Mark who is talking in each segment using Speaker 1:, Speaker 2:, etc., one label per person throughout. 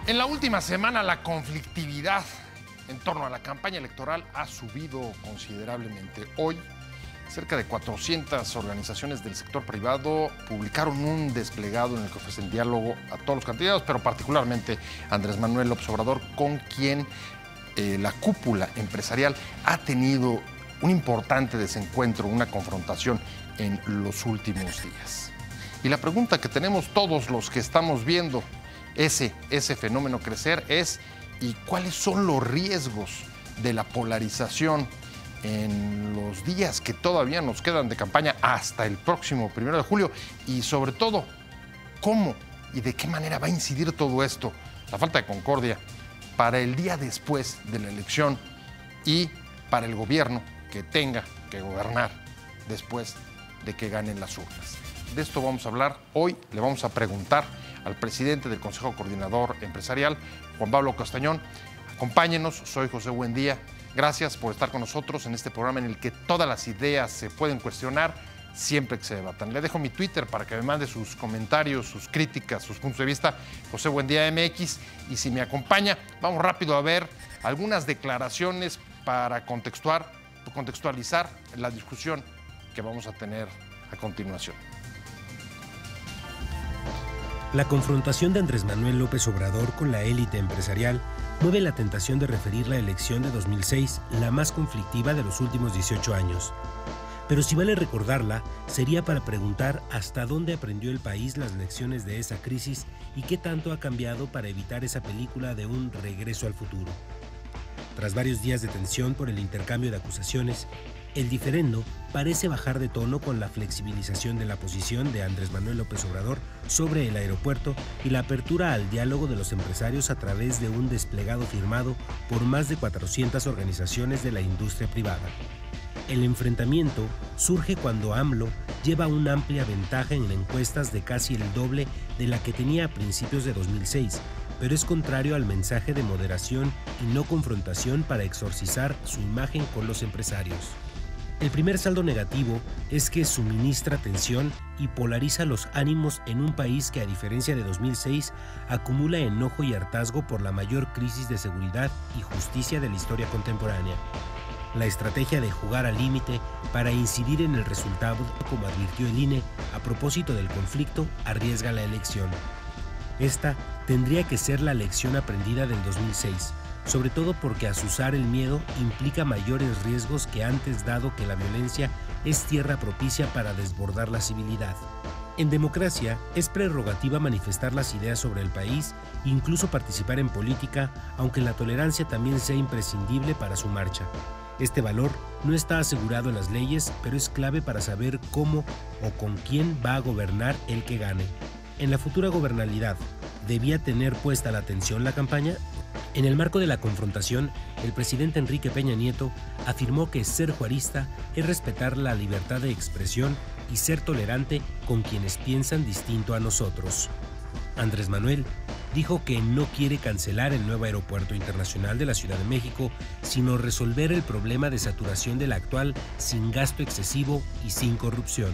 Speaker 1: En la última semana la conflictividad en torno a la campaña electoral ha subido considerablemente. Hoy, cerca de 400 organizaciones del sector privado publicaron un desplegado en el que ofrecen diálogo a todos los candidatos, pero particularmente a Andrés Manuel López Obrador, con quien la cúpula empresarial ha tenido un importante desencuentro, una confrontación en los últimos días. Y la pregunta que tenemos todos los que estamos viendo ese fenómeno crecer es: ¿y cuáles son los riesgos de la polarización en los días que todavía nos quedan de campaña hasta el próximo 1 de julio? Y sobre todo, ¿cómo y de qué manera va a incidir todo esto, la falta de concordia, para el día después de la elección y para el gobierno que tenga que gobernar después de que ganen las urnas? De esto vamos a hablar hoy. Le vamos a preguntar al presidente del Consejo Coordinador Empresarial, Juan Pablo Castañón. Acompáñenos, soy José Buendía. Gracias por estar con nosotros en este programa en el que todas las ideas se pueden cuestionar siempre que se debatan. Le dejo mi Twitter para que me mande sus comentarios, sus críticas, sus puntos de vista, José Buendía MX. Y si me acompaña, vamos rápido a ver algunas declaraciones para contextualizar la discusión que vamos a tener a continuación.
Speaker 2: La confrontación de Andrés Manuel López Obrador con la élite empresarial mueve la tentación de referir la elección de 2006 la más conflictiva de los últimos 18 años. Pero si vale recordarla, sería para preguntar hasta dónde aprendió el país las lecciones de esa crisis y qué tanto ha cambiado para evitar esa película de un regreso al futuro. Tras varios días de tensión por el intercambio de acusaciones, el diferendo parece bajar de tono con la flexibilización de la posición de Andrés Manuel López Obrador sobre el aeropuerto y la apertura al diálogo de los empresarios a través de un desplegado firmado por más de 400 organizaciones de la industria privada. El enfrentamiento surge cuando AMLO lleva una amplia ventaja en encuestas de casi el doble de la que tenía a principios de 2006, pero es contrario al mensaje de moderación y no confrontación para exorcizar su imagen con los empresarios. El primer saldo negativo es que suministra tensión y polariza los ánimos en un país que, a diferencia de 2006, acumula enojo y hartazgo por la mayor crisis de seguridad y justicia de la historia contemporánea. La estrategia de jugar al límite para incidir en el resultado, como advirtió el INE a propósito del conflicto, arriesga la elección. Esta tendría que ser la lección aprendida del 2006, sobre todo porque azuzar el miedo implica mayores riesgos que antes, dado que la violencia es tierra propicia para desbordar la civilidad. En democracia es prerrogativa manifestar las ideas sobre el país, incluso participar en política, aunque la tolerancia también sea imprescindible para su marcha. Este valor no está asegurado en las leyes, pero es clave para saber cómo o con quién va a gobernar el que gane. En la futura gobernabilidad, ¿debía tener puesta la atención la campaña? En el marco de la confrontación, el presidente Enrique Peña Nieto afirmó que ser juarista es respetar la libertad de expresión y ser tolerante con quienes piensan distinto a nosotros. Andrés Manuel dijo que no quiere cancelar el nuevo aeropuerto internacional de la Ciudad de México, sino resolver el problema de saturación del actual sin gasto excesivo y sin corrupción.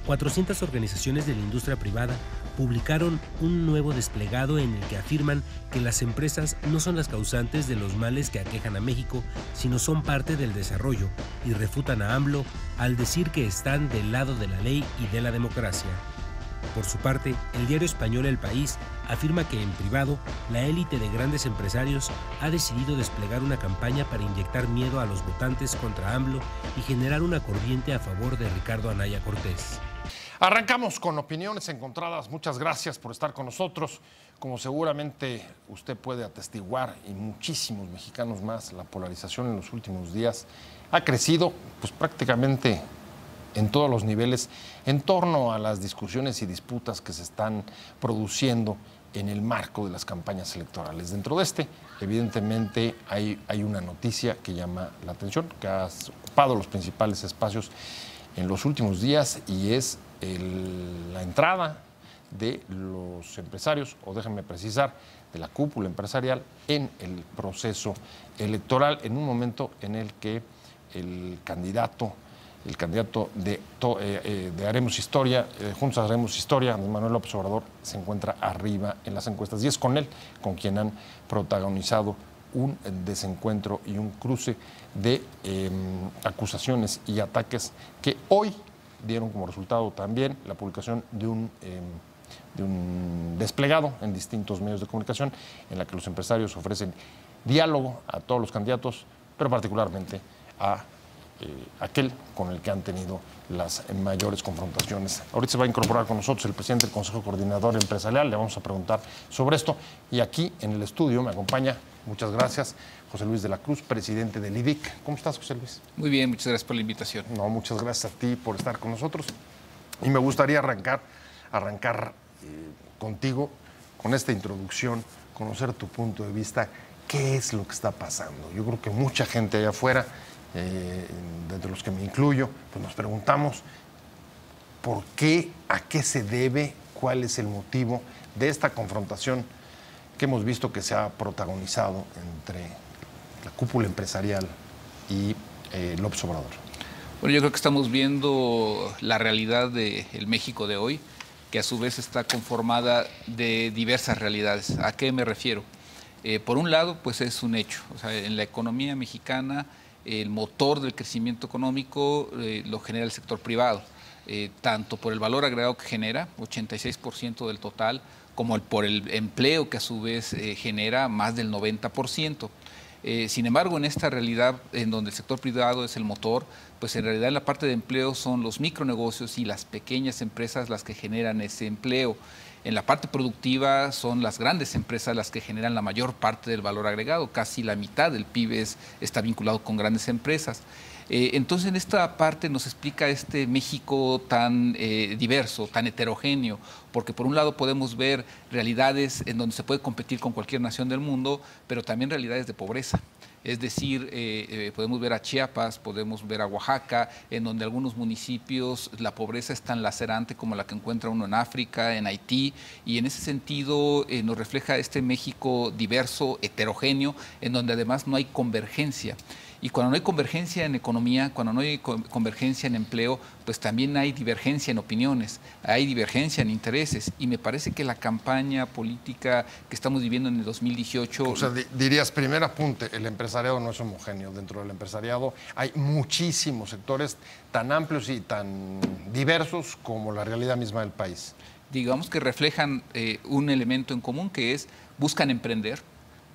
Speaker 2: 400 organizaciones de la industria privada publicaron un nuevo desplegado en el que afirman que las empresas no son las causantes de los males que aquejan a México, sino son parte del desarrollo, y refutan a AMLO al decir que están del lado de la ley y de la democracia. Por su parte, el diario español El País afirma que en privado, la élite de grandes empresarios ha decidido desplegar una campaña para inyectar miedo a los votantes contra AMLO y generar una corriente a favor de Ricardo Anaya Cortés.
Speaker 1: Arrancamos con opiniones encontradas. Muchas gracias por estar con nosotros. Como seguramente usted puede atestiguar, y muchísimos mexicanos más, la polarización en los últimos días ha crecido pues prácticamente en todos los niveles en torno a las discusiones y disputas que se están produciendo en el marco de las campañas electorales. Dentro de evidentemente, hay una noticia que llama la atención, que ha ocupado los principales espacios en los últimos días, y es la entrada de los empresarios, o déjenme precisar, de la cúpula empresarial en el proceso electoral, en un momento en el que el candidato el candidato de Haremos Historia, Juntos Haremos Historia, Andrés Manuel López Obrador, se encuentra arriba en las encuestas y es con él con quien han protagonizado un desencuentro y un cruce de acusaciones y ataques que hoy dieron como resultado también la publicación de un desplegado en distintos medios de comunicación en la que los empresarios ofrecen diálogo a todos los candidatos, pero particularmente a aquel con el que han tenido las mayores confrontaciones. Ahorita se va a incorporar con nosotros el presidente del Consejo Coordinador Empresarial, le vamos a preguntar sobre esto. Y aquí en el estudio me acompaña, muchas gracias, José Luis de la Cruz, presidente del IDIC. ¿Cómo estás, José Luis?
Speaker 3: Muy bien, muchas gracias por la invitación.
Speaker 1: No, muchas gracias a ti por estar con nosotros. Y me gustaría arrancar contigo con esta introducción, conocer tu punto de vista. ¿Qué es lo que está pasando? Yo creo que mucha gente allá afuera, de los que me incluyo, pues nos preguntamos por qué, a qué se debe, cuál es el motivo de esta confrontación que hemos visto que se ha protagonizado entre la cúpula empresarial y López Obrador.
Speaker 3: Bueno, yo creo que estamos viendo la realidad del México de hoy, que a su vez está conformada de diversas realidades. ¿A qué me refiero? Por un lado, pues es un hecho. O sea, en la economía mexicana, el motor del crecimiento económico lo genera el sector privado, tanto por el valor agregado que genera, 86% del total, como por el empleo que a su vez genera más del 90%. Sin embargo, en esta realidad en donde el sector privado es el motor, pues en realidad en la parte de empleo son los micronegocios y las pequeñas empresas las que generan ese empleo. En la parte productiva son las grandes empresas las que generan la mayor parte del valor agregado, casi la mitad del PIB está vinculado con grandes empresas. Entonces, en esta parte nos explica este México tan diverso, tan heterogéneo, porque por un lado podemos ver realidades en donde se puede competir con cualquier nación del mundo, pero también realidades de pobreza. Es decir, podemos ver a Chiapas, podemos ver a Oaxaca, en donde algunos municipios la pobreza es tan lacerante como la que encuentra uno en África, en Haití, y en ese sentido nos refleja este México diverso, heterogéneo, en donde además no hay convergencia. Y cuando no hay convergencia en economía, cuando no hay convergencia en empleo, pues también hay divergencia en opiniones, hay divergencia en intereses. Y me parece que la campaña política que estamos viviendo en el 2018...
Speaker 1: O sea, dirías, primer apunte, el empresariado no es homogéneo. Dentro del empresariado hay muchísimos sectores tan amplios y tan diversos como la realidad misma del país.
Speaker 3: Digamos que reflejan un elemento en común, que es buscan emprender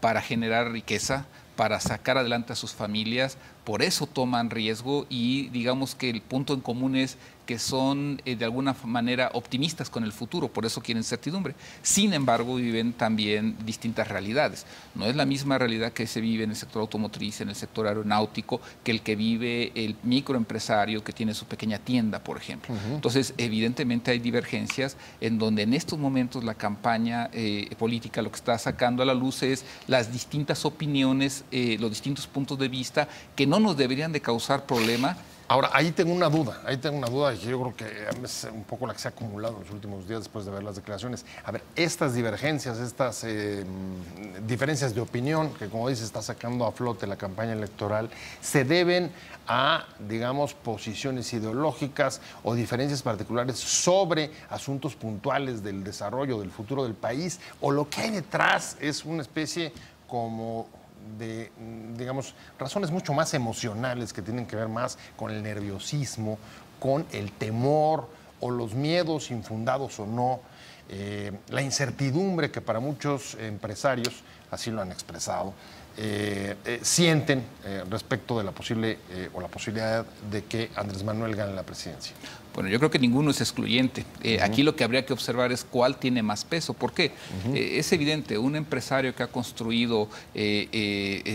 Speaker 3: para generar riqueza, para sacar adelante a sus familias, por eso toman riesgo y digamos que el punto en común es que son de alguna manera optimistas con el futuro, por eso quieren certidumbre. Sin embargo, viven también distintas realidades. No es la misma realidad que se vive en el sector automotriz, en el sector aeronáutico, que el que vive el microempresario que tiene su pequeña tienda, por ejemplo. Entonces, evidentemente hay divergencias en donde en estos momentos la campaña política lo que está sacando a la luz es las distintas opiniones, los distintos puntos de vista que no nos deberían de causar problema.
Speaker 1: Ahora, ahí tengo una duda y yo creo que es un poco la que se ha acumulado en los últimos días después de ver las declaraciones. A ver, estas divergencias, estas diferencias de opinión que, como dice, está sacando a flote la campaña electoral, ¿se deben a, digamos, posiciones ideológicas o diferencias particulares sobre asuntos puntuales del desarrollo, del futuro del país? ¿O lo que hay detrás es una especie como de, digamos, razones mucho más emocionales que tienen que ver más con el nerviosismo, con el temor o los miedos infundados o no, la incertidumbre que para muchos empresarios, así lo han expresado, sienten respecto de la posible o la posibilidad de que Andrés Manuel gane la presidencia?
Speaker 3: Bueno, yo creo que ninguno es excluyente. Aquí lo que habría que observar es cuál tiene más peso. ¿Por qué? Es evidente, un empresario que ha construido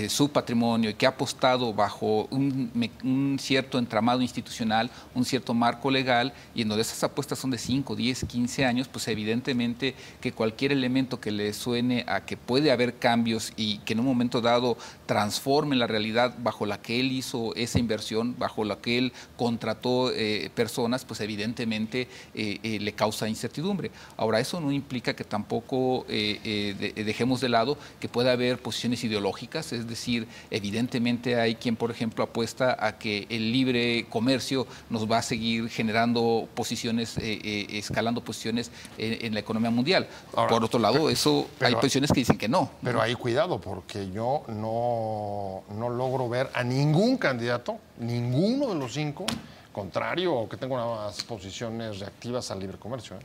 Speaker 3: su patrimonio y que ha apostado bajo un cierto entramado institucional, un cierto marco legal, y en donde esas apuestas son de 5, 10, 15 años, pues evidentemente que cualquier elemento que le suene a que puede haber cambios y que en un momento dado transforme la realidad bajo la que él hizo esa inversión, bajo la que él contrató personas, pues evidentemente le causa incertidumbre. Ahora, eso no implica que tampoco dejemos de lado que pueda haber posiciones ideológicas, es decir, evidentemente hay quien, por ejemplo, apuesta a que el libre comercio nos va a seguir generando posiciones, escalando posiciones en la economía mundial. Ahora, por otro lado, hay posiciones que dicen que no.
Speaker 1: Pero hay cuidado, porque yo no logro ver a ningún candidato, ninguno de los 5, contrario o que tenga unas posiciones reactivas al libre comercio.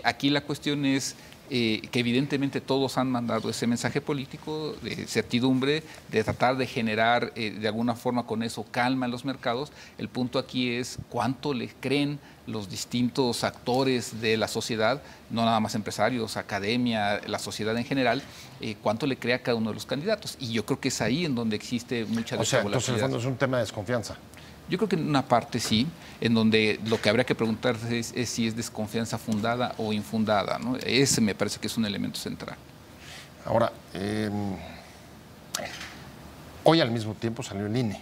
Speaker 3: Aquí la cuestión es que evidentemente todos han mandado ese mensaje político de certidumbre, de tratar de generar de alguna forma con eso calma en los mercados. El punto aquí es cuánto le creen los distintos actores de la sociedad, no nada más empresarios, academia, la sociedad en general, cuánto le cree a cada uno de los candidatos. Y yo creo que es ahí en donde existe mucha desvolatilidad.
Speaker 1: Entonces en el fondo es un tema de desconfianza.
Speaker 3: Yo creo que en una parte sí, en donde lo que habría que preguntarse es si es desconfianza fundada o infundada, ¿no? Ese me parece que es un elemento central.
Speaker 1: Ahora, hoy al mismo tiempo salió el INE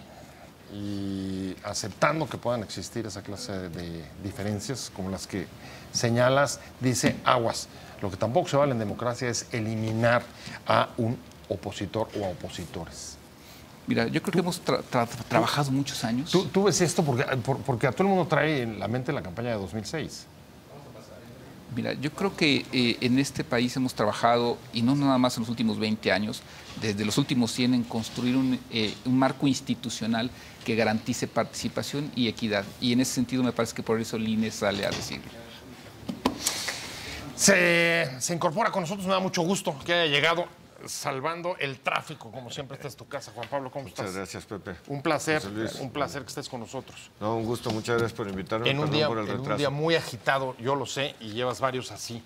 Speaker 1: y aceptando que puedan existir esa clase de diferencias como las que señalas, dice aguas. Lo que tampoco se vale en democracia es eliminar a un opositor o a opositores.
Speaker 3: Mira, yo creo que hemos trabajado muchos años.
Speaker 1: ¿Tú ves esto? Porque a todo el mundo trae en la mente la campaña de 2006.
Speaker 3: Mira, yo creo que en este país hemos trabajado, y no nada más en los últimos 20 años, desde los últimos 100 en construir un marco institucional que garantice participación y equidad. Y en ese sentido me parece que por eso el INE sale a decirlo.
Speaker 1: Se incorpora con nosotros, me da mucho gusto que haya llegado. Salvando el tráfico, como siempre. Esta es tu casa, Juan Pablo, ¿cómo estás?
Speaker 4: Muchas gracias, Pepe.
Speaker 1: Un placer que estés con nosotros.
Speaker 4: No, un gusto, muchas gracias por invitarme.
Speaker 1: En un día muy agitado, yo lo sé, y llevas varios así.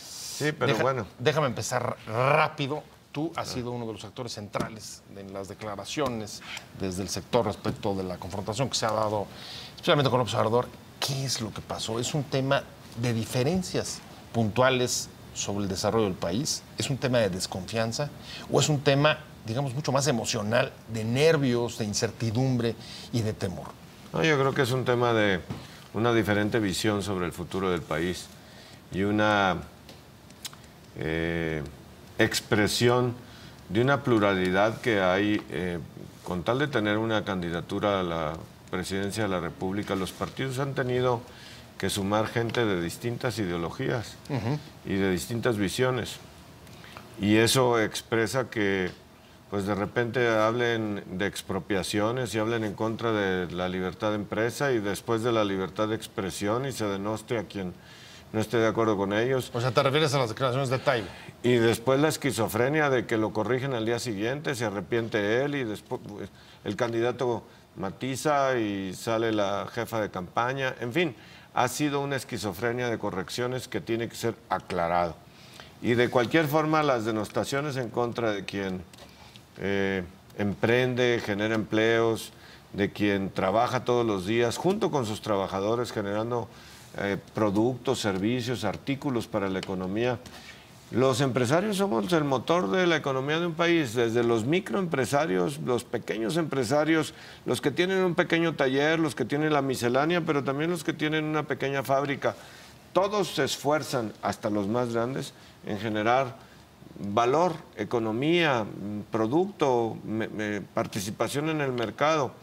Speaker 4: Sí, pero bueno.
Speaker 1: Déjame empezar rápido. Tú has sido uno de los actores centrales en las declaraciones desde el sector respecto de la confrontación que se ha dado, especialmente con López Obrador. ¿Qué es lo que pasó? ¿Es un tema de diferencias puntuales sobre el desarrollo del país? ¿Es un tema de desconfianza? ¿O es un tema, digamos, mucho más emocional, de nervios, de incertidumbre y de temor?
Speaker 4: No, yo creo que es un tema de una diferente visión sobre el futuro del país y una expresión de una pluralidad que hay, con tal de tener una candidatura a la presidencia de la República. Los partidos han tenido que sumar gente de distintas ideologías y de distintas visiones. Y eso expresa que, pues de repente hablen de expropiaciones y hablen en contra de la libertad de empresa y después de la libertad de expresión y se denoste a quien no esté de acuerdo con ellos.
Speaker 1: O sea, ¿te refieres a las declaraciones de Taib?
Speaker 4: Y después la esquizofrenia de que lo corrigen al día siguiente, se arrepiente él y después pues, el candidato matiza y sale la jefa de campaña. En fin, ha sido una esquizofrenia de correcciones que tiene que ser aclarado. Y de cualquier forma, las denostaciones en contra de quien emprende, genera empleos, de quien trabaja todos los días, junto con sus trabajadores, generando productos, servicios, artículos para la economía. Los empresarios somos el motor de la economía de un país, desde los microempresarios, los pequeños empresarios, los que tienen un pequeño taller, los que tienen la miscelánea, pero también los que tienen una pequeña fábrica. Todos se esfuerzan, hasta los más grandes, en generar valor, economía, producto, participación en el mercado.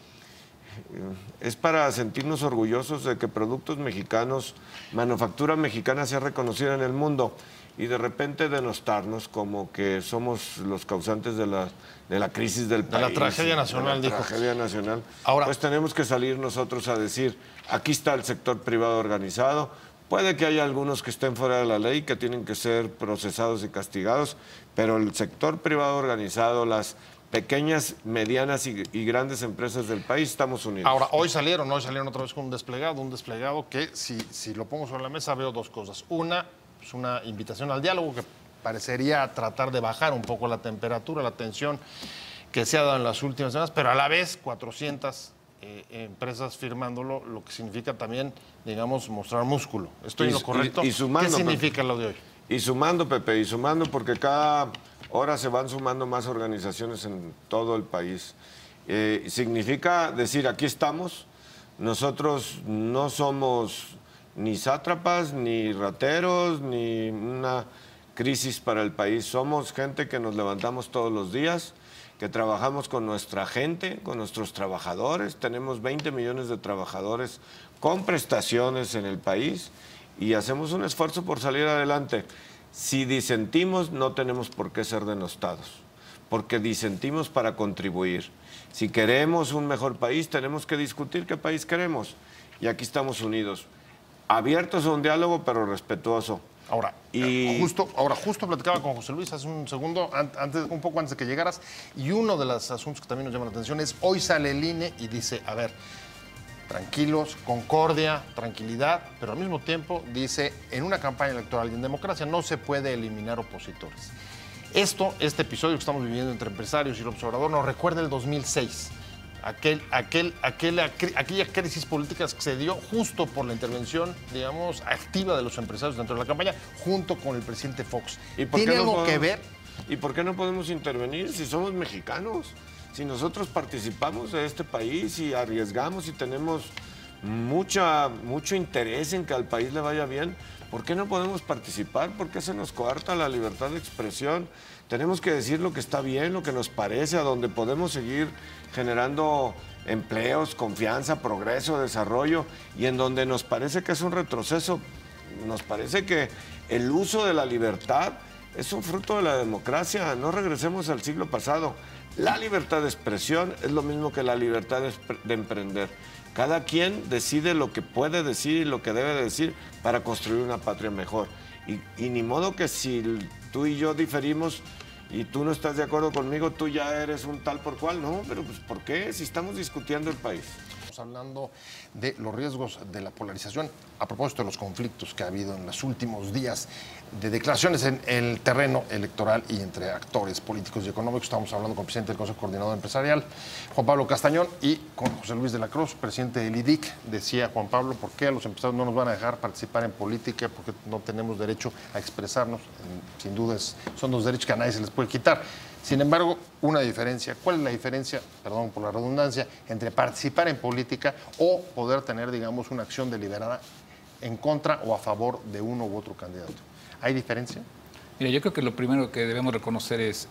Speaker 4: Es para sentirnos orgullosos de que productos mexicanos, manufactura mexicana sea reconocida en el mundo. Y de repente denostarnos como que somos los causantes de la crisis del país.
Speaker 1: De la tragedia nacional, dijo.
Speaker 4: Tragedia nacional.
Speaker 1: Ahora,
Speaker 4: pues tenemos que salir nosotros a decir, aquí está el sector privado organizado, puede que haya algunos que estén fuera de la ley, que tienen que ser procesados y castigados, pero el sector privado organizado, las pequeñas, medianas y grandes empresas del país, estamos unidos.
Speaker 1: Ahora, hoy salieron otra vez con un desplegado que si lo pongo sobre la mesa veo dos cosas. Una, es una invitación al diálogo que parecería tratar de bajar un poco la temperatura, la tensión que se ha dado en las últimas semanas, pero a la vez 400 empresas firmándolo, lo que significa también, digamos, mostrar músculo. ¿Estoy en lo correcto?
Speaker 4: Y sumando,
Speaker 1: ¿qué significa lo de hoy?
Speaker 4: Y sumando, Pepe, y sumando, porque cada hora se van sumando más organizaciones en todo el país. Significa decir, aquí estamos, Nosotros no somos ni sátrapas, ni rateros, ni una crisis para el país. Somos gente que nos levantamos todos los días, que trabajamos con nuestra gente, con nuestros trabajadores. Tenemos 20 millones de trabajadores con prestaciones en el país y hacemos un esfuerzo por salir adelante. Si disentimos, no tenemos por qué ser denostados, porque disentimos para contribuir. Si queremos un mejor país, tenemos que discutir qué país queremos. Y aquí estamos unidos, abiertos a un diálogo, pero respetuoso.
Speaker 1: Ahora, justo platicaba con José Luis hace un segundo, un poco antes de que llegaras, y uno de los asuntos que también nos llama la atención es, hoy sale el INE y dice, a ver, tranquilos, concordia, tranquilidad, pero al mismo tiempo dice, en una campaña electoral y en democracia no se puede eliminar opositores. Este episodio que estamos viviendo entre empresarios y el observador nos recuerda el 2006. Aquella crisis política que se dio justo por la intervención, digamos, activa de los empresarios dentro de la campaña, junto con el presidente Fox. ¿Tiene algo que ver?
Speaker 4: ¿Y por qué no podemos intervenir si somos mexicanos? Si nosotros participamos de este país y arriesgamos y tenemos mucho interés en que al país le vaya bien, ¿por qué no podemos participar? ¿Por qué se nos coarta la libertad de expresión? Tenemos que decir lo que está bien, lo que nos parece, a donde podemos seguir generando empleos, confianza, progreso, desarrollo, y en donde nos parece que es un retroceso, nos parece que el uso de la libertad es un fruto de la democracia. No regresemos al siglo pasado. La libertad de expresión es lo mismo que la libertad de emprender. Cada quien decide lo que puede decir y lo que debe decir para construir una patria mejor. Y ni modo que si tú y yo diferimos y tú no estás de acuerdo conmigo, tú ya eres un tal por cual. No, pero pues ¿por qué? Si estamos discutiendo el país.
Speaker 1: Estamos hablando de los riesgos de la polarización a propósito de los conflictos que ha habido en los últimos días de declaraciones en el terreno electoral y entre actores políticos y económicos. Estamos hablando con el presidente del Consejo Coordinador Empresarial, Juan Pablo Castañón, y con José Luis de la Cruz, presidente del IDIC. Decía Juan Pablo, ¿por qué a los empresarios no nos van a dejar participar en política? Porque no tenemos derecho a expresarnos. Sin duda son dos derechos que a nadie se les puede quitar. Sin embargo, una diferencia. ¿Cuál es la diferencia, perdón por la redundancia, entre participar en política o poder tener, digamos, una acción deliberada en contra o a favor de uno u otro candidato? ¿Hay diferencia?
Speaker 3: Mira, yo creo que lo primero que debemos reconocer es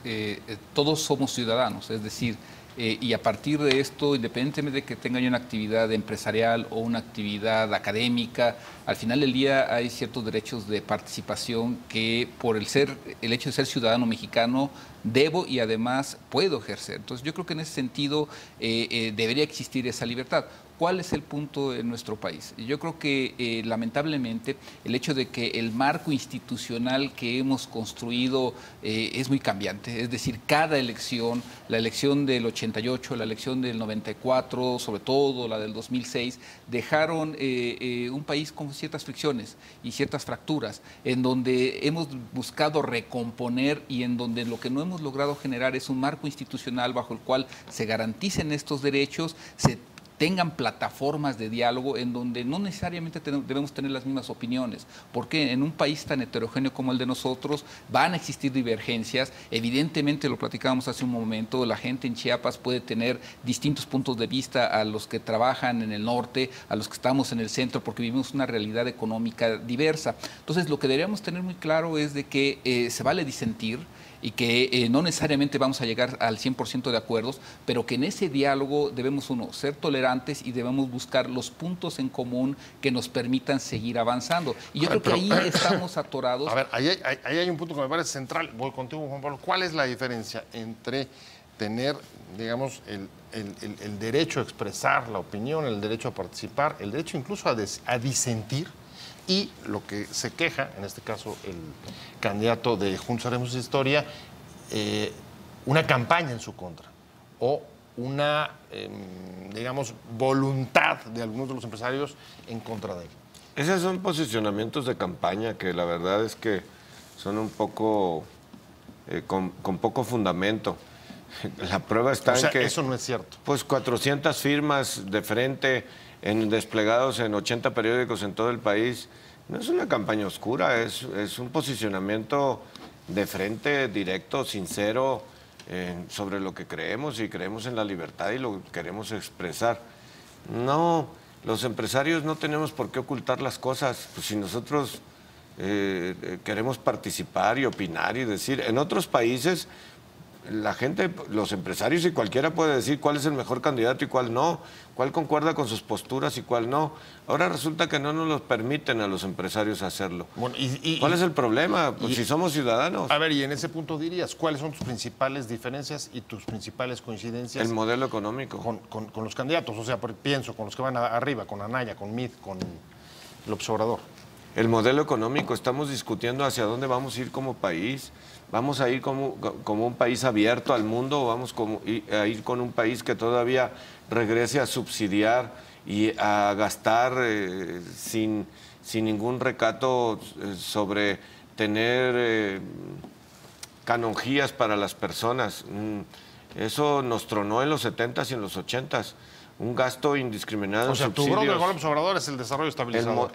Speaker 3: todos somos ciudadanos, es decir, y a partir de esto, independientemente de que tenga yo una actividad empresarial o una actividad académica, al final del día hay ciertos derechos de participación que por el hecho de ser ciudadano mexicano debo y además puedo ejercer. Entonces yo creo que en ese sentido debería existir esa libertad. ¿Cuál es el punto en nuestro país? Yo creo que lamentablemente el hecho de que el marco institucional que hemos construido es muy cambiante. Es decir, cada elección, la elección del 88, la elección del 94, sobre todo la del 2006, dejaron un país con ciertas fricciones y ciertas fracturas, en donde hemos buscado recomponer y en donde lo que no hemos logrado generar es un marco institucional bajo el cual se garanticen estos derechos, se tengan plataformas de diálogo en donde no necesariamente debemos tener las mismas opiniones, porque en un país tan heterogéneo como el de nosotros van a existir divergencias. Evidentemente, lo platicábamos hace un momento, la gente en Chiapas puede tener distintos puntos de vista a los que trabajan en el norte, a los que estamos en el centro, porque vivimos una realidad económica diversa. Entonces, lo que deberíamos tener muy claro es de que se vale disentir, y que no necesariamente vamos a llegar al 100% de acuerdos, pero que en ese diálogo debemos, ser tolerantes y debemos buscar los puntos en común que nos permitan seguir avanzando. Y yo creo que ahí estamos atorados.
Speaker 1: A ver, ahí hay un punto que me parece central. Voy contigo, Juan Pablo. ¿Cuál es la diferencia entre tener, digamos, el derecho a expresar la opinión, el derecho a participar, el derecho incluso a disentir, y lo que se queja, en este caso el candidato de Juntos Haremos Historia, una campaña en su contra o una, digamos, voluntad de algunos de los empresarios en contra de él?
Speaker 4: Esos son posicionamientos de campaña que la verdad es que son un poco, con poco fundamento. La prueba está en que...
Speaker 1: eso no es cierto.
Speaker 4: Pues 400 firmas de frente desplegados en 80 periódicos en todo el país. No es una campaña oscura, es un posicionamiento de frente, directo, sincero, sobre lo que creemos, y creemos en la libertad y lo queremos expresar. No, Los empresarios no tenemos por qué ocultar las cosas. Pues si nosotros queremos participar y opinar y decir, en otros países la gente, los empresarios y cualquiera puede decir cuál es el mejor candidato y cuál no, cuál concuerda con sus posturas y cuál no. Ahora resulta que no nos lo permiten a los empresarios hacerlo. Bueno, ¿cuál es el problema? Pues si somos ciudadanos.
Speaker 1: A ver, y en ese punto dirías, ¿cuáles son tus principales diferencias y tus principales coincidencias?
Speaker 4: El modelo económico.
Speaker 1: Con los candidatos, o sea, pienso, con los que van arriba, con Anaya, con Mid, con López Obrador.
Speaker 4: El modelo económico, estamos discutiendo hacia dónde vamos a ir como país. ¿Vamos a ir como un país abierto al mundo o vamos a ir con un país que todavía regrese a subsidiar y a gastar sin ningún recato sobre tener canonjías para las personas? Eso nos tronó en los 70s y en los 80s. Un gasto indiscriminado.
Speaker 1: O sea, tu bronca con López Obrador es el desarrollo estabilizador.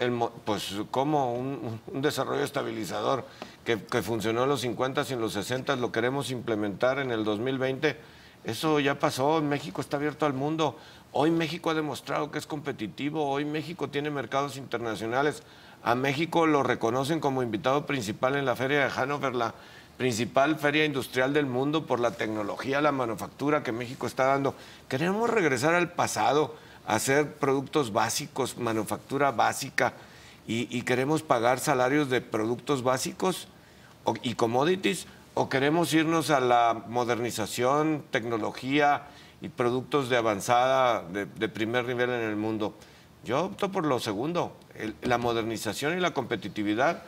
Speaker 4: Pues, ¿cómo? Un desarrollo estabilizador que funcionó en los 50s y en los 60s, lo queremos implementar en el 2020. Eso ya pasó. México está abierto al mundo. Hoy México ha demostrado que es competitivo. Hoy México tiene mercados internacionales. A México lo reconocen como invitado principal en la Feria de Hannover, la principal feria industrial del mundo, por la tecnología, la manufactura que México está dando. Queremos regresar al pasado, a hacer productos básicos, manufactura básica, y queremos pagar salarios de productos básicos y commodities, o queremos irnos a la modernización, tecnología y productos de avanzada, de primer nivel en el mundo. Yo opto por lo segundo. La modernización y la competitividad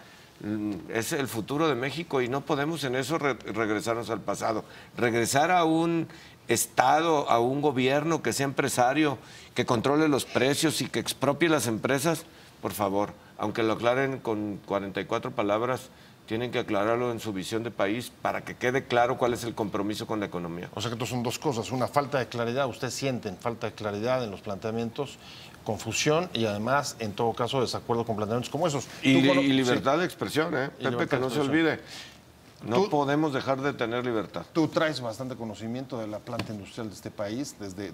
Speaker 4: es el futuro de México y no podemos en eso regresarnos al pasado. Regresar a un Estado, a un gobierno que sea empresario, que controle los precios y que expropie las empresas, por favor, aunque lo aclaren con 44 palabras, tienen que aclararlo en su visión de país para que quede claro cuál es el compromiso con la economía.
Speaker 1: O sea que esto son dos cosas, una falta de claridad, ustedes sienten falta de claridad en los planteamientos, confusión y además, en todo caso, desacuerdo con planteamientos como esos.
Speaker 4: Y libertad de expresión, Pepe, que no se olvide. No podemos dejar de tener libertad.
Speaker 1: Tú traes bastante conocimiento de la planta industrial de este país, desde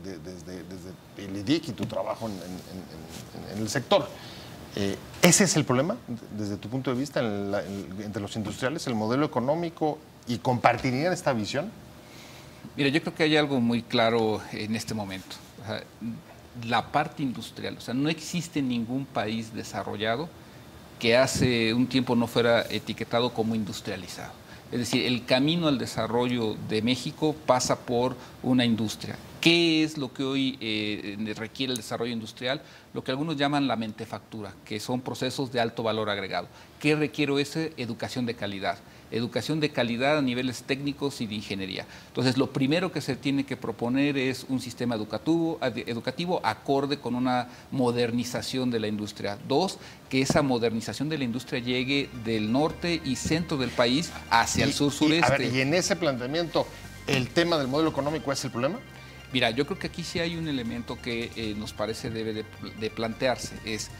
Speaker 1: el IDIC y tu trabajo en el sector. ¿Ese es el problema, desde tu punto de vista, entre los industriales, el modelo económico, y compartirían esta visión?
Speaker 3: Mira, yo creo que hay algo muy claro en este momento. O sea, la parte industrial, o sea, no existe ningún país desarrollado que hace un tiempo no fuera etiquetado como industrializado. Es decir, el camino al desarrollo de México pasa por una industria. ¿Qué es lo que hoy requiere el desarrollo industrial? Lo que algunos llaman la mentefactura, que son procesos de alto valor agregado. ¿Qué requiere ese? Educación de calidad. Educación de calidad a niveles técnicos y de ingeniería. Entonces, lo primero que se tiene que proponer es un sistema educativo acorde con una modernización de la industria. Dos, que esa modernización de la industria llegue del norte y centro del país hacia el sur-sureste.
Speaker 1: Y en ese planteamiento, ¿el tema del modelo económico es el problema?
Speaker 3: Mira, yo creo que aquí sí hay un elemento que nos parece debe de plantearse, es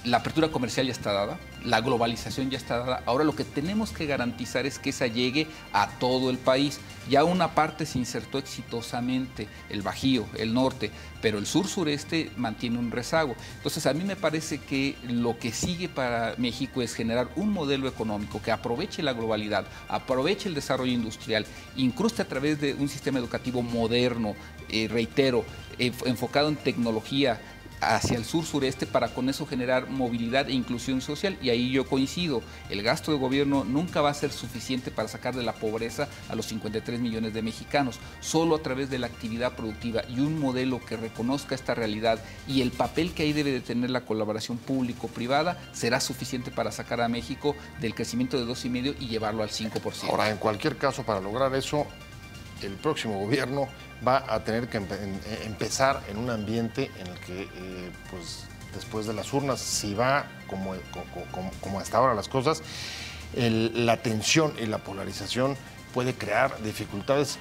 Speaker 3: la apertura comercial ya está dada, la globalización ya está dada, ahora lo que tenemos que garantizar es que esa llegue a todo el país. Ya una parte se insertó exitosamente, el Bajío, el norte, pero el sur-sureste mantiene un rezago. Entonces a mí me parece que lo que sigue para México es generar un modelo económico que aproveche la globalidad, aproveche el desarrollo industrial, incruste a través de un sistema educativo moderno, reitero, enfocado en tecnología, hacia el sur-sureste, para con eso generar movilidad e inclusión social. Y ahí yo coincido, el gasto de gobierno nunca va a ser suficiente para sacar de la pobreza a los 53 millones de mexicanos. Solo a través de la actividad productiva y un modelo que reconozca esta realidad y el papel que ahí debe de tener la colaboración público-privada será suficiente para sacar a México del crecimiento de 2,5% y llevarlo al 5%.
Speaker 1: Ahora, en cualquier caso, para lograr eso, el próximo gobierno va a tener que empezar en un ambiente en el que, pues, después de las urnas, si va como hasta ahora las cosas, la tensión y la polarización puede crear dificultades.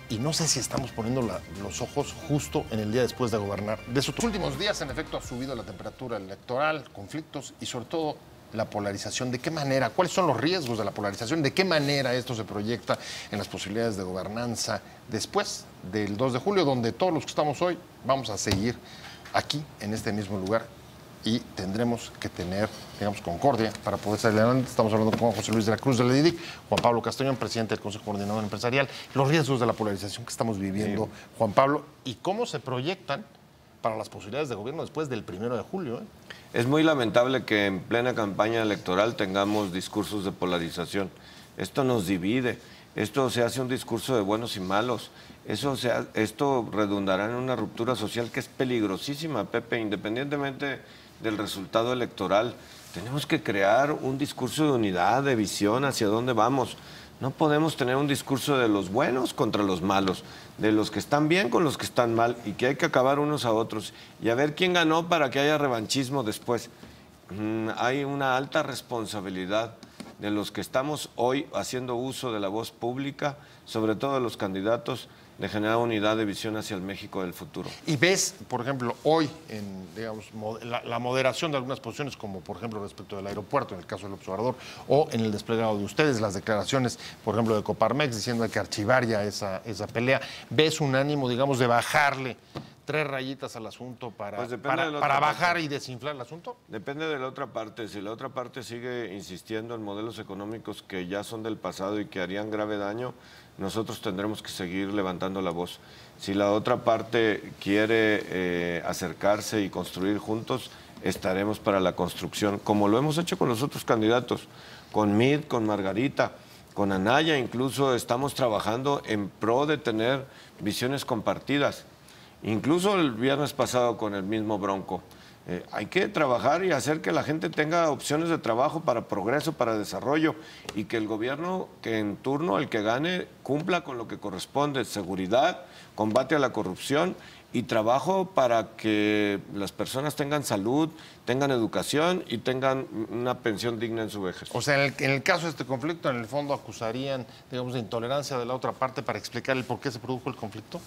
Speaker 1: Y no sé si estamos poniendo los ojos justo en el día después de gobernar. De estos últimos días, en efecto, ha subido la temperatura electoral, conflictos y, sobre todo, la polarización. ¿De qué manera? ¿Cuáles son los riesgos de la polarización? ¿De qué manera esto se proyecta en las posibilidades de gobernanza después del 2 de julio, donde todos los que estamos hoy vamos a seguir aquí, en este mismo lugar, y tendremos que tener, digamos, concordia para poder salir adelante. Estamos hablando con José Luis de la Cruz de la DIDIC, Juan Pablo Castañón, presidente del Consejo Coordinador Empresarial, los riesgos de la polarización que estamos viviendo, Juan Pablo, y cómo se proyectan para las posibilidades de gobierno después del 1 de julio.
Speaker 4: Es muy lamentable que en plena campaña electoral tengamos discursos de polarización. Esto nos divide, esto se hace un discurso de buenos y malos. Esto redundará en una ruptura social que es peligrosísima, Pepe, independientemente del resultado electoral. Tenemos que crear un discurso de unidad, de visión hacia dónde vamos. No podemos tener un discurso de los buenos contra los malos, de los que están bien con los que están mal, y que hay que acabar unos a otros y a ver quién ganó para que haya revanchismo después. Hay una alta responsabilidad de los que estamos hoy haciendo uso de la voz pública, sobre todo de los candidatos, de generar unidad de visión hacia el México del futuro.
Speaker 1: Y ves, por ejemplo, hoy, digamos, la moderación de algunas posiciones, como por ejemplo respecto del aeropuerto, en el caso del observador, o en el desplegado de ustedes, las declaraciones, por ejemplo, de Coparmex, diciendo que hay que archivar ya esa pelea. ¿Ves un ánimo, digamos, de bajarle 3 rayitas al asunto para bajar y desinflar el asunto?
Speaker 4: Depende de la otra parte. Si la otra parte sigue insistiendo en modelos económicos que ya son del pasado y que harían grave daño, nosotros tendremos que seguir levantando la voz. Si la otra parte quiere acercarse y construir juntos, estaremos para la construcción, como lo hemos hecho con los otros candidatos, con Mid, con Margarita, con Anaya. Incluso estamos trabajando en pro de tener visiones compartidas. Incluso el viernes pasado con el mismo Bronco. Hay que trabajar y hacer que la gente tenga opciones de trabajo para progreso, para desarrollo, y que el gobierno que en turno, el que gane, cumpla con lo que corresponde: seguridad, combate a la corrupción y trabajo para que las personas tengan salud, tengan educación y tengan una pensión digna en su vejez.
Speaker 1: O sea, en el caso de este conflicto, en el fondo acusarían, digamos, de intolerancia de la otra parte para explicar el por qué se produjo el conflicto.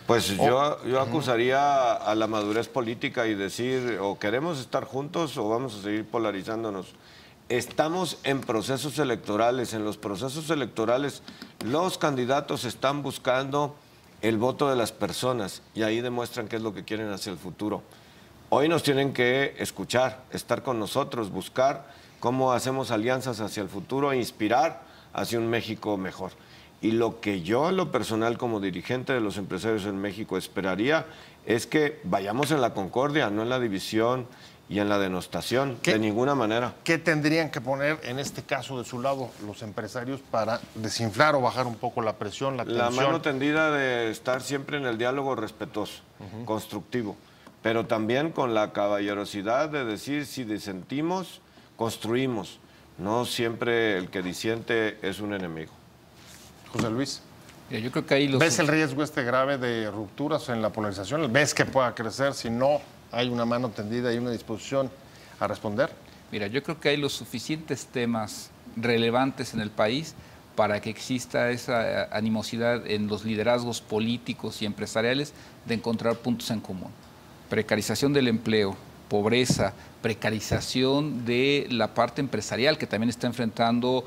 Speaker 4: Pues yo acusaría a la madurez política y decir, o queremos estar juntos o vamos a seguir polarizándonos. Estamos en procesos electorales. En los procesos electorales los candidatos están buscando el voto de las personas y ahí demuestran qué es lo que quieren hacia el futuro. Hoy nos tienen que escuchar, estar con nosotros, buscar cómo hacemos alianzas hacia el futuro e inspirar hacia un México mejor. Y lo que yo, en lo personal, como dirigente de los empresarios en México, esperaría es que vayamos en la concordia, no en la división y en la denostación, de ninguna manera.
Speaker 1: ¿Qué tendrían que poner, en este caso, de su lado los empresarios para desinflar o bajar un poco la presión, la tensión?
Speaker 4: La mano tendida de estar siempre en el diálogo respetuoso, constructivo, pero también con la caballerosidad de decir, si disentimos, construimos. No siempre el que disiente es un enemigo.
Speaker 1: José Luis,
Speaker 3: yo creo que ahí
Speaker 1: ¿ves el riesgo grave de rupturas en la polarización? ¿Ves que pueda crecer si no hay una mano tendida y una disposición a responder?
Speaker 3: Mira, yo creo que hay los suficientes temas relevantes en el país para que exista esa animosidad en los liderazgos políticos y empresariales de encontrar puntos en común. Precarización del empleo, pobreza, precarización de la parte empresarial, que también está enfrentando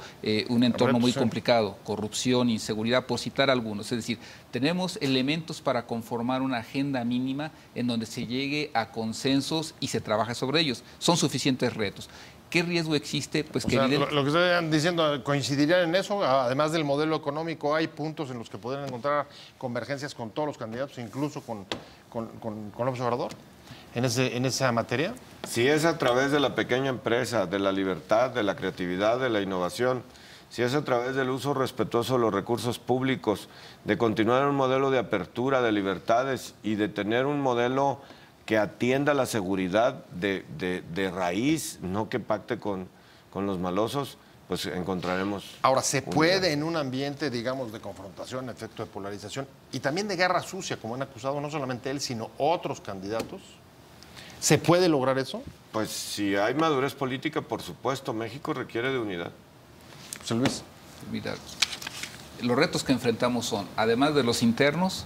Speaker 3: un entorno muy complicado, corrupción, inseguridad, por citar algunos. Es decir, tenemos elementos para conformar una agenda mínima en donde se llegue a consensos y se trabaja sobre ellos. Son suficientes retos. ¿Qué riesgo existe? Pues que
Speaker 1: lo que están diciendo, ¿coincidirían en eso? Además del modelo económico, ¿hay puntos en los que podrían encontrar convergencias con todos los candidatos, incluso con López Obrador? ¿En esa materia?
Speaker 4: Si es a través de la pequeña empresa, de la libertad, de la creatividad, de la innovación, si es a través del uso respetuoso de los recursos públicos, de continuar un modelo de apertura, de libertades y de tener un modelo que atienda la seguridad de raíz, no que pacte con los malosos, pues encontraremos...
Speaker 1: Ahora, ¿se puede en un ambiente, digamos, de confrontación, efecto de polarización y también de guerra sucia, como han acusado no solamente él, sino otros candidatos? ¿Se puede lograr eso?
Speaker 4: Pues si hay madurez política, por supuesto, México requiere de unidad.
Speaker 1: José Luis.
Speaker 3: Mira, los retos que enfrentamos son, además de los internos,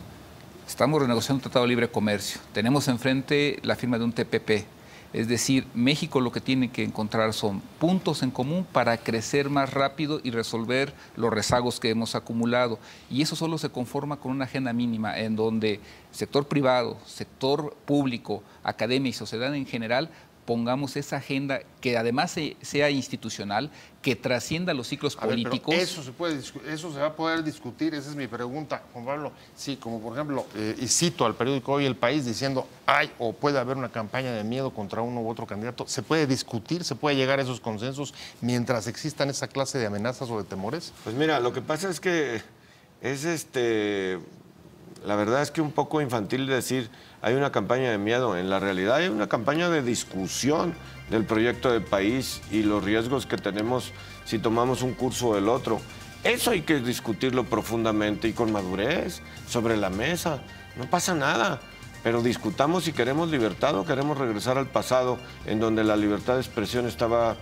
Speaker 3: estamos renegociando un tratado de libre comercio, tenemos enfrente la firma de un TPP, Es decir, México lo que tiene que encontrar son puntos en común para crecer más rápido y resolver los rezagos que hemos acumulado. Y eso solo se conforma con una agenda mínima en donde sector privado, sector público, academia y sociedad en general pongamos esa agenda que además sea institucional, que trascienda los ciclos políticos.
Speaker 1: Pero eso se va a poder discutir, esa es mi pregunta, Juan Pablo. Sí, como por ejemplo, y cito al periódico Hoy El País diciendo hay o puede haber una campaña de miedo contra uno u otro candidato. ¿Se puede discutir, se puede llegar a esos consensos mientras existan esa clase de amenazas o de temores?
Speaker 4: Pues mira, lo que pasa es que es la verdad es que un poco infantil decir hay una campaña de miedo. En la realidad hay una campaña de discusión del proyecto de país y los riesgos que tenemos si tomamos un curso o el otro. Eso hay que discutirlo profundamente y con madurez, sobre la mesa. No pasa nada, pero discutamos si queremos libertad o queremos regresar al pasado en donde la libertad de expresión estaba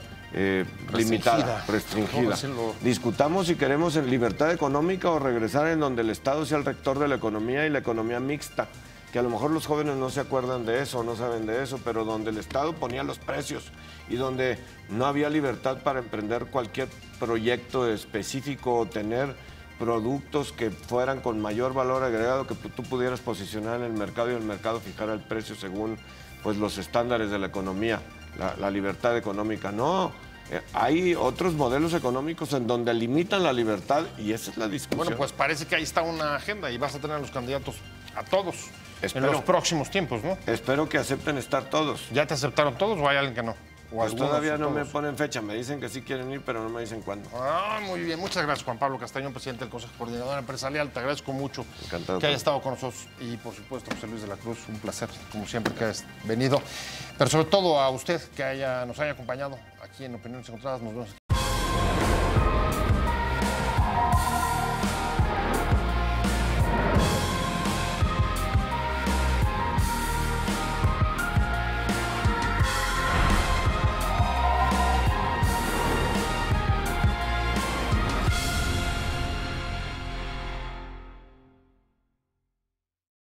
Speaker 4: limitada, restringida. Discutamos si queremos en libertad económica o regresar en donde el Estado sea el rector de la economía y la economía mixta, que a lo mejor los jóvenes no se acuerdan de eso, no saben de eso, pero donde el Estado ponía los precios y donde no había libertad para emprender cualquier proyecto específico o tener productos que fueran con mayor valor agregado que tú pudieras posicionar en el mercado y el mercado fijara el precio según pues, los estándares de la economía. La libertad económica, no. Hay otros modelos económicos en donde limitan la libertad y esa es la discusión.
Speaker 1: Bueno, pues parece que ahí está una agenda y vas a tener a los candidatos a todos
Speaker 4: Espero.
Speaker 1: en los próximos tiempos, ¿no?
Speaker 4: Espero que acepten estar todos.
Speaker 1: ¿Ya te aceptaron todos o hay alguien que no?
Speaker 4: Pues todavía no me ponen fecha, me dicen que sí quieren ir, pero no me dicen cuándo.
Speaker 1: Ah, muy bien. Muchas gracias, Juan Pablo Castañón, presidente del Consejo Coordinador Empresarial. Te agradezco mucho
Speaker 4: Encantado
Speaker 1: que hayas estado con nosotros. Y, por supuesto, José Luis de la Cruz, un placer, como siempre, que hayas venido. Pero sobre todo a usted, que nos haya acompañado aquí en Opiniones Encontradas. Nos vemos aquí.